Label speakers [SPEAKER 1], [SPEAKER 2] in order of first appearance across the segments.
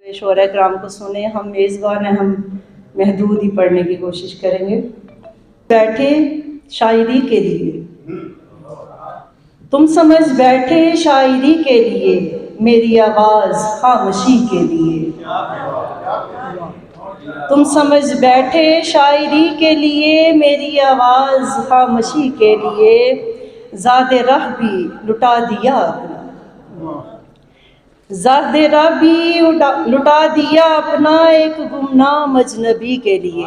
[SPEAKER 1] شعراء کرام کو سنیں. ہم میزبان ہیں, ہم محدود ہی پڑھنے کی کوشش کریں گے. بیٹھے شاعری کے لیے, تم سمجھ بیٹھے شاعری کے لیے, میری آواز خاموشی کے لیے. تم سمجھ بیٹھے شاعری کے لیے, میری آواز خاموشی کے لیے. زاد رہ بھی لٹا دیا اپنا, زاد رہ بھی لٹا دیا اپنا, ایک گمنام اجنبی کے لیے,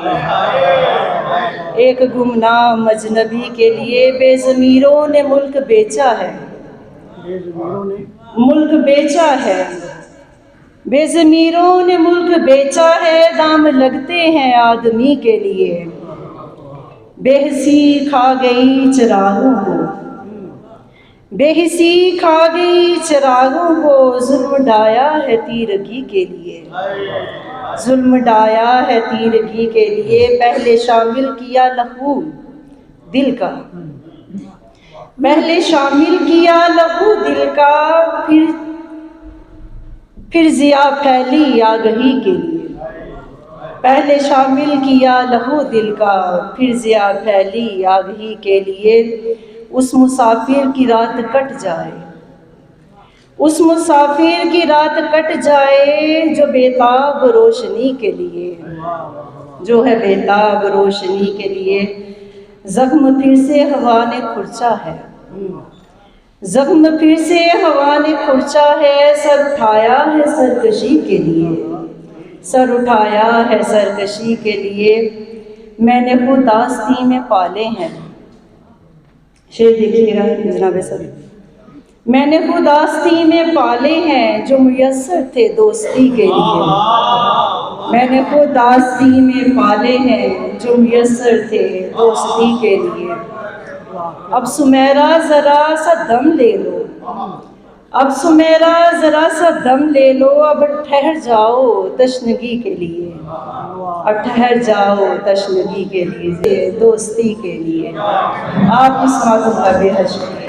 [SPEAKER 1] ایک گمنام اجنبی کے لیے. بے ضمیروں نے ملک بیچا ہے, ملک بیچا ہے, بے ضمیروں نے ملک بیچا ہے. دام لگتے ہیں آدمی کے لیے, بے حسی کھا گئی چراغوں کو, بے حسی کھا گئی چراغوں کو. ظلم ڈایا ہے تیرگی کے لیے, ظلم ڈایا ہے تیرگی کے لیے. پہلے شامل کیا لہو دل کا, پہلے شامل کیا لہو دل کا, پھر ضیا پھیلی آگہی کے لیے. پہلے شامل کیا لہو دل کا, پھر ضیا پھیلی آگہی کے لیے. اس مسافر کی رات کٹ جائے, اس مسافر کی رات کٹ جائے, جو بیتاب روشنی کے لیے, جو ہے بیتاب روشنی کے لیے. زخم پھر سے ہوا نے کھرچا ہے, زخم پھر سے ہوا نے کھرچا ہے. سر اٹھایا ہے سرکشی کے لیے, سر اٹھایا ہے سرکشی کے لیے. میں نے خود آستین میں پالے ہیں, شعر دیکھیے گا جناب سر. میں نے خود آستین میں پالے ہیں, جو میسر تھے دوستی کے لیے. میں نے خود آستین میں پالے ہیں, جو میسر تھے دوستی کے لیے. اب سمیرا ذرا سا دم لے لو, اب سمیرا ذرا سا دم لے لو. اب ٹھہر جاؤ تشنگی کے لیے, اب ٹھہر جاؤ تشنگی کے لیے, دوستی کے لیے. آپ اس ماتم کا بے حد شکریہ.